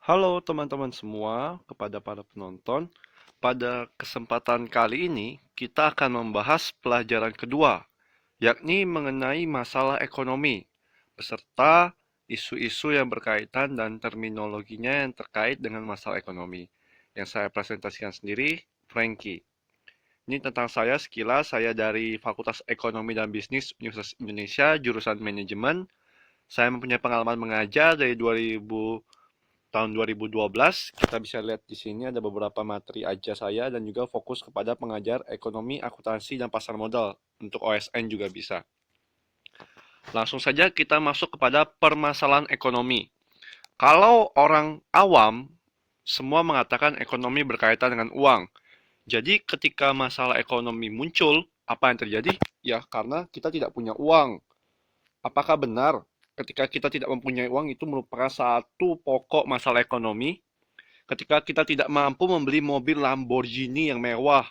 Halo teman-teman semua, kepada para penonton. Pada kesempatan kali ini, kita akan membahas pelajaran kedua, yakni mengenai masalah ekonomi, beserta isu-isu yang berkaitan dan terminologinya yang terkait dengan masalah ekonomi. Yang saya presentasikan sendiri, Frankie. Ini tentang saya sekilas, saya dari Fakultas Ekonomi dan Bisnis Universitas Indonesia, jurusan Manajemen. Saya mempunyai pengalaman mengajar dari tahun 2012. Kita bisa lihat di sini ada beberapa materi aja saya dan juga fokus kepada pengajar ekonomi, akuntansi, dan pasar modal. Untuk OSN juga bisa. Langsung saja kita masuk kepada permasalahan ekonomi. Kalau orang awam, semua mengatakan ekonomi berkaitan dengan uang. Jadi ketika masalah ekonomi muncul, apa yang terjadi? Ya, karena kita tidak punya uang. Apakah benar ketika kita tidak mempunyai uang itu merupakan satu pokok masalah ekonomi? Ketika kita tidak mampu membeli mobil Lamborghini yang mewah,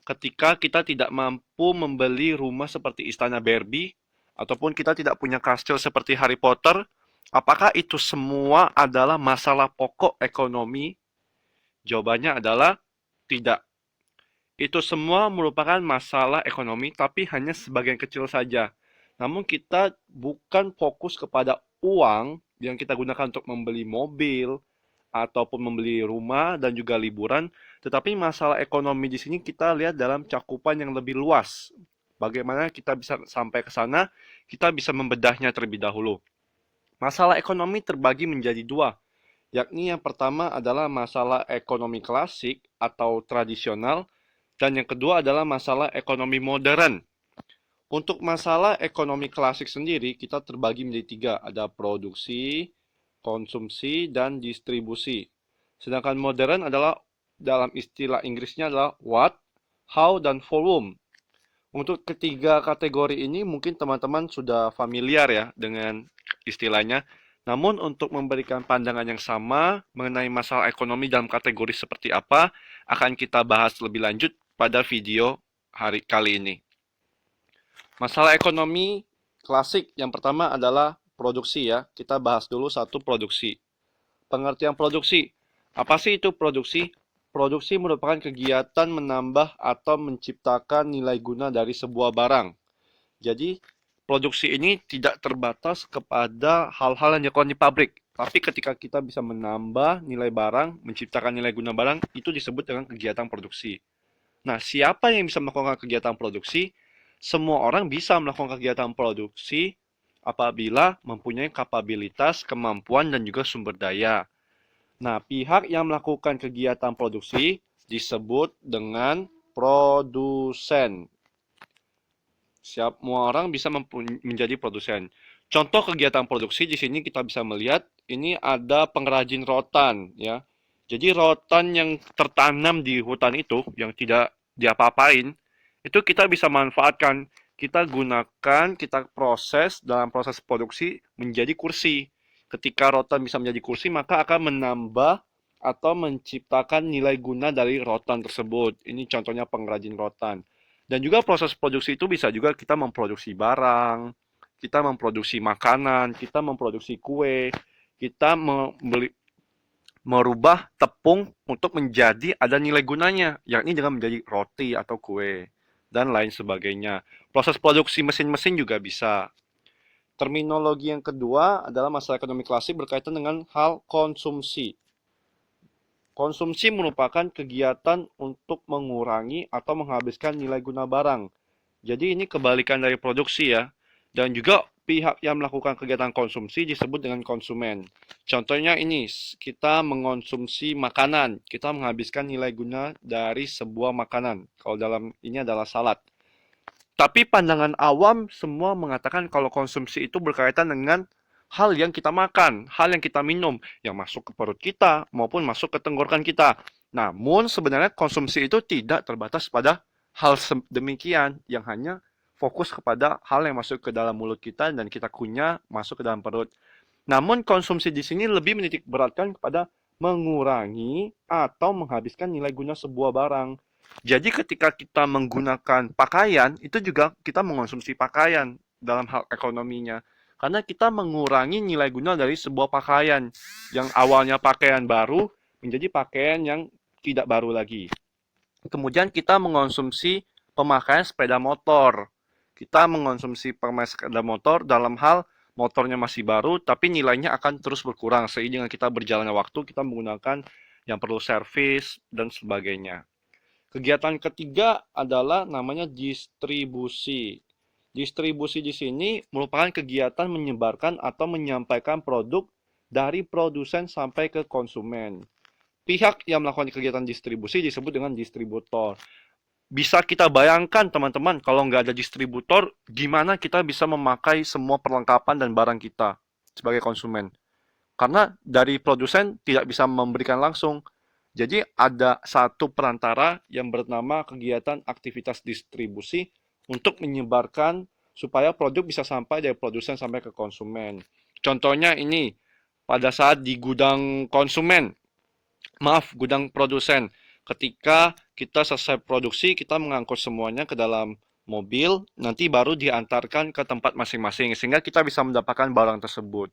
ketika kita tidak mampu membeli rumah seperti Istana Barbie, ataupun kita tidak punya kastil seperti Harry Potter, apakah itu semua adalah masalah pokok ekonomi? Jawabannya adalah tidak. Itu semua merupakan masalah ekonomi, tapi hanya sebagian kecil saja. Namun kita bukan fokus kepada uang yang kita gunakan untuk membeli mobil, ataupun membeli rumah dan juga liburan, tetapi masalah ekonomi di sini kita lihat dalam cakupan yang lebih luas. Bagaimana kita bisa sampai ke sana? Kita bisa membedahnya terlebih dahulu. Masalah ekonomi terbagi menjadi dua, yakni yang pertama adalah masalah ekonomi klasik atau tradisional, dan yang kedua adalah masalah ekonomi modern. Untuk masalah ekonomi klasik sendiri, kita terbagi menjadi tiga. Ada produksi, konsumsi, dan distribusi. Sedangkan modern adalah dalam istilah Inggrisnya adalah what, how, dan volume. Untuk ketiga kategori ini mungkin teman-teman sudah familiar ya dengan istilahnya. Namun untuk memberikan pandangan yang sama mengenai masalah ekonomi dalam kategori seperti apa akan kita bahas lebih lanjut pada video hari kali ini. Masalah ekonomi klasik yang pertama adalah produksi ya. Kita bahas dulu satu produksi. Pengertian produksi. Apa sih itu produksi? Produksi merupakan kegiatan menambah atau menciptakan nilai guna dari sebuah barang. Jadi, produksi ini tidak terbatas kepada hal-hal yang dilakukan di pabrik. Tapi ketika kita bisa menambah nilai barang, menciptakan nilai guna barang, itu disebut dengan kegiatan produksi. Nah, siapa yang bisa melakukan kegiatan produksi? Semua orang bisa melakukan kegiatan produksi apabila mempunyai kapabilitas, kemampuan, dan juga sumber daya. Nah, pihak yang melakukan kegiatan produksi disebut dengan produsen. Semua orang bisa menjadi produsen. Contoh kegiatan produksi di sini kita bisa melihat ini ada pengrajin rotan ya. Jadi rotan yang tertanam di hutan itu yang tidak diapa-apain itu kita bisa manfaatkan. Kita gunakan, kita proses dalam proses produksi menjadi kursi. Ketika rotan bisa menjadi kursi, maka akan menambah atau menciptakan nilai guna dari rotan tersebut. Ini contohnya pengrajin rotan. Dan juga proses produksi itu bisa juga kita memproduksi barang, kita memproduksi makanan, kita memproduksi kue, kita merubah tepung untuk menjadi ada nilai gunanya, yakni dengan menjadi roti atau kue, dan lain sebagainya. Proses produksi mesin-mesin juga bisa. Terminologi yang kedua adalah masalah ekonomi klasik berkaitan dengan hal konsumsi. Konsumsi merupakan kegiatan untuk mengurangi atau menghabiskan nilai guna barang. Jadi ini kebalikan dari produksi ya. Dan juga pihak yang melakukan kegiatan konsumsi disebut dengan konsumen. Contohnya ini, kita mengonsumsi makanan, kita menghabiskan nilai guna dari sebuah makanan. Kalau dalam ini adalah salad. Tapi pandangan awam semua mengatakan kalau konsumsi itu berkaitan dengan hal yang kita makan, hal yang kita minum, yang masuk ke perut kita maupun masuk ke tenggorokan kita. Namun sebenarnya konsumsi itu tidak terbatas pada hal demikian yang hanya fokus kepada hal yang masuk ke dalam mulut kita dan kita kunyah masuk ke dalam perut. Namun konsumsi di sini lebih menitik beratkan kepada mengurangi atau menghabiskan nilai guna sebuah barang. Jadi ketika kita menggunakan pakaian, itu juga kita mengonsumsi pakaian dalam hal ekonominya. Karena kita mengurangi nilai guna dari sebuah pakaian yang awalnya pakaian baru menjadi pakaian yang tidak baru lagi. Kemudian kita mengonsumsi pemakaian sepeda motor. Kita mengonsumsi pemakaian sepeda motor dalam hal motornya masih baru, tapi nilainya akan terus berkurang. Seiring dengan kita berjalannya waktu, kita menggunakan yang perlu servis dan sebagainya. Kegiatan ketiga adalah namanya distribusi. Distribusi di sini merupakan kegiatan menyebarkan atau menyampaikan produk dari produsen sampai ke konsumen. Pihak yang melakukan kegiatan distribusi disebut dengan distributor. Bisa kita bayangkan teman-teman, kalau nggak ada distributor, gimana kita bisa memakai semua perlengkapan dan barang kita sebagai konsumen? Karena dari produsen tidak bisa memberikan langsung. Jadi ada satu perantara yang bernama kegiatan aktivitas distribusi untuk menyebarkan supaya produk bisa sampai dari produsen sampai ke konsumen. Contohnya ini, pada saat di gudang konsumen, gudang produsen. Ketika kita selesai produksi, kita mengangkut semuanya ke dalam mobil, nanti baru diantarkan ke tempat masing-masing, sehingga kita bisa mendapatkan barang tersebut.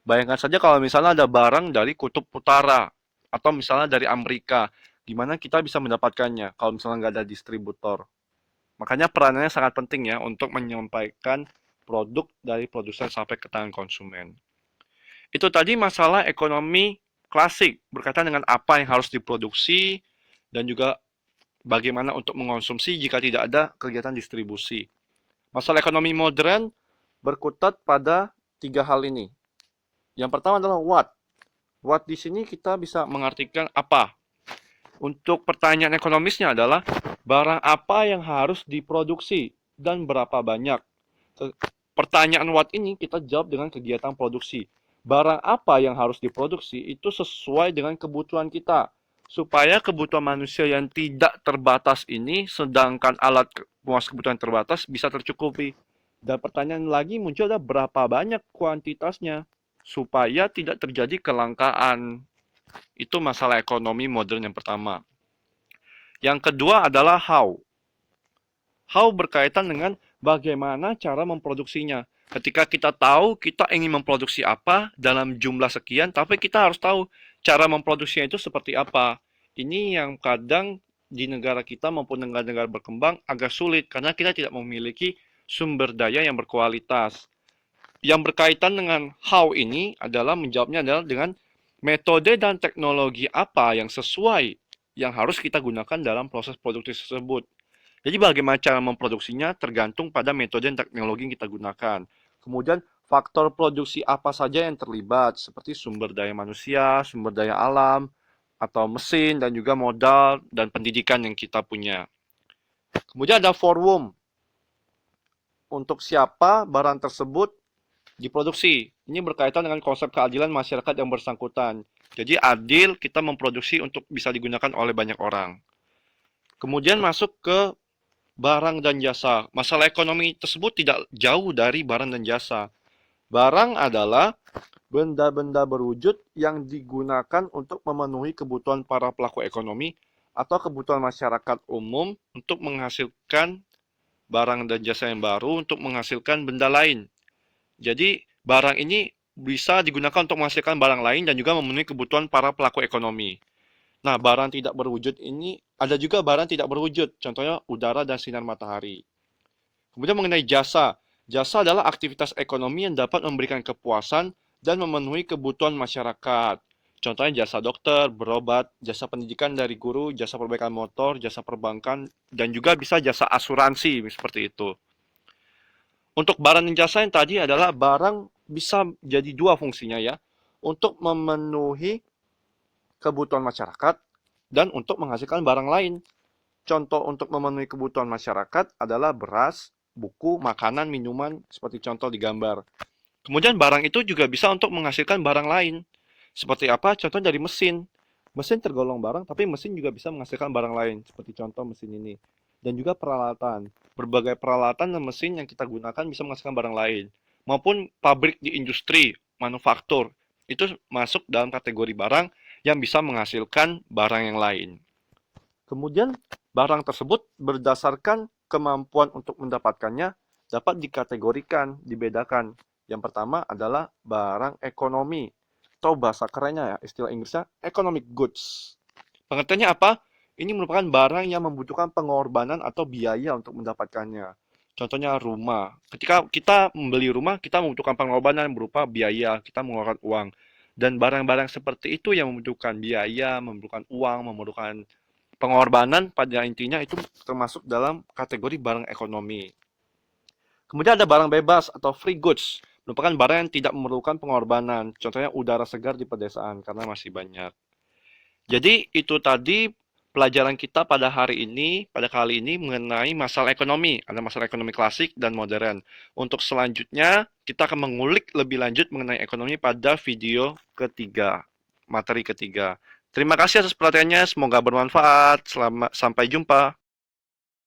Bayangkan saja kalau misalnya ada barang dari kutub utara, atau misalnya dari Amerika, gimana kita bisa mendapatkannya kalau misalnya nggak ada distributor. Makanya peranannya sangat penting ya untuk menyampaikan produk dari produsen sampai ke tangan konsumen. Itu tadi masalah ekonomi klasik berkaitan dengan apa yang harus diproduksi dan juga bagaimana untuk mengonsumsi jika tidak ada kegiatan distribusi. Masalah ekonomi modern berkutat pada tiga hal ini. Yang pertama adalah what. What di sini kita bisa mengartikan apa. Untuk pertanyaan ekonomisnya adalah barang apa yang harus diproduksi dan berapa banyak. Pertanyaan what ini kita jawab dengan kegiatan produksi. Barang apa yang harus diproduksi itu sesuai dengan kebutuhan kita. Supaya kebutuhan manusia yang tidak terbatas ini, sedangkan alat pemuas kebutuhan terbatas bisa tercukupi. Dan pertanyaan lagi muncul adalah berapa banyak kuantitasnya supaya tidak terjadi kelangkaan. Itu masalah ekonomi modern yang pertama. Yang kedua adalah how. How berkaitan dengan bagaimana cara memproduksinya. Ketika kita tahu kita ingin memproduksi apa dalam jumlah sekian, tapi kita harus tahu cara memproduksinya itu seperti apa. Ini yang kadang di negara kita maupun negara-negara berkembang agak sulit karena kita tidak memiliki sumber daya yang berkualitas. Yang berkaitan dengan how ini adalah menjawabnya adalah dengan metode dan teknologi apa yang sesuai yang harus kita gunakan dalam proses produksi tersebut. Jadi bagaimana cara memproduksinya tergantung pada metode dan teknologi yang kita gunakan. Kemudian faktor produksi apa saja yang terlibat seperti sumber daya manusia, sumber daya alam, atau mesin dan juga modal dan pendidikan yang kita punya. Kemudian ada forum untuk siapa barang tersebut diproduksi. Ini berkaitan dengan konsep keadilan masyarakat yang bersangkutan. Jadi adil kita memproduksi untuk bisa digunakan oleh banyak orang. Kemudian masuk ke barang dan jasa. Masalah ekonomi tersebut tidak jauh dari barang dan jasa. Barang adalah benda-benda berwujud yang digunakan untuk memenuhi kebutuhan para pelaku ekonomi atau kebutuhan masyarakat umum untuk menghasilkan barang dan jasa yang baru untuk menghasilkan benda lain. Jadi, barang ini bisa digunakan untuk menghasilkan barang lain dan juga memenuhi kebutuhan para pelaku ekonomi. Nah, barang tidak berwujud ini ada juga barang tidak berwujud, contohnya udara dan sinar matahari. Kemudian mengenai jasa. Jasa adalah aktivitas ekonomi yang dapat memberikan kepuasan dan memenuhi kebutuhan masyarakat. Contohnya jasa dokter, berobat, jasa pendidikan dari guru, jasa perbaikan motor, jasa perbankan, dan juga bisa jasa asuransi seperti itu. Untuk barang dan jasa yang tadi adalah barang bisa jadi dua fungsinya ya. Untuk memenuhi kebutuhan masyarakat dan untuk menghasilkan barang lain. Contoh untuk memenuhi kebutuhan masyarakat adalah beras, buku, makanan, minuman, seperti contoh di gambar. Kemudian barang itu juga bisa untuk menghasilkan barang lain. Seperti apa? Contoh dari mesin. Mesin tergolong barang, tapi mesin juga bisa menghasilkan barang lain, seperti contoh mesin ini. Dan juga peralatan. Berbagai peralatan dan mesin yang kita gunakan bisa menghasilkan barang lain. Maupun pabrik di industri, manufaktur. Itu masuk dalam kategori barang yang bisa menghasilkan barang yang lain. Kemudian barang tersebut berdasarkan kemampuan untuk mendapatkannya dapat dikategorikan, dibedakan. Yang pertama adalah barang ekonomi. Atau bahasa kerennya ya, istilah Inggrisnya economic goods. Pengertiannya apa? Ini merupakan barang yang membutuhkan pengorbanan atau biaya untuk mendapatkannya. Contohnya rumah. Ketika kita membeli rumah, kita membutuhkan pengorbanan berupa biaya, kita mengeluarkan uang. Dan barang-barang seperti itu yang membutuhkan biaya, memerlukan uang, memerlukan pengorbanan, pada intinya itu termasuk dalam kategori barang ekonomi. Kemudian ada barang bebas atau free goods, merupakan barang yang tidak memerlukan pengorbanan. Contohnya udara segar di pedesaan karena masih banyak. Jadi itu tadi pelajaran kita pada hari ini, pada kali ini mengenai masalah ekonomi. Ada masalah ekonomi klasik dan modern. Untuk selanjutnya, kita akan mengulik lebih lanjut mengenai ekonomi pada video ketiga, materi ketiga. Terima kasih atas perhatiannya, semoga bermanfaat. Sampai jumpa.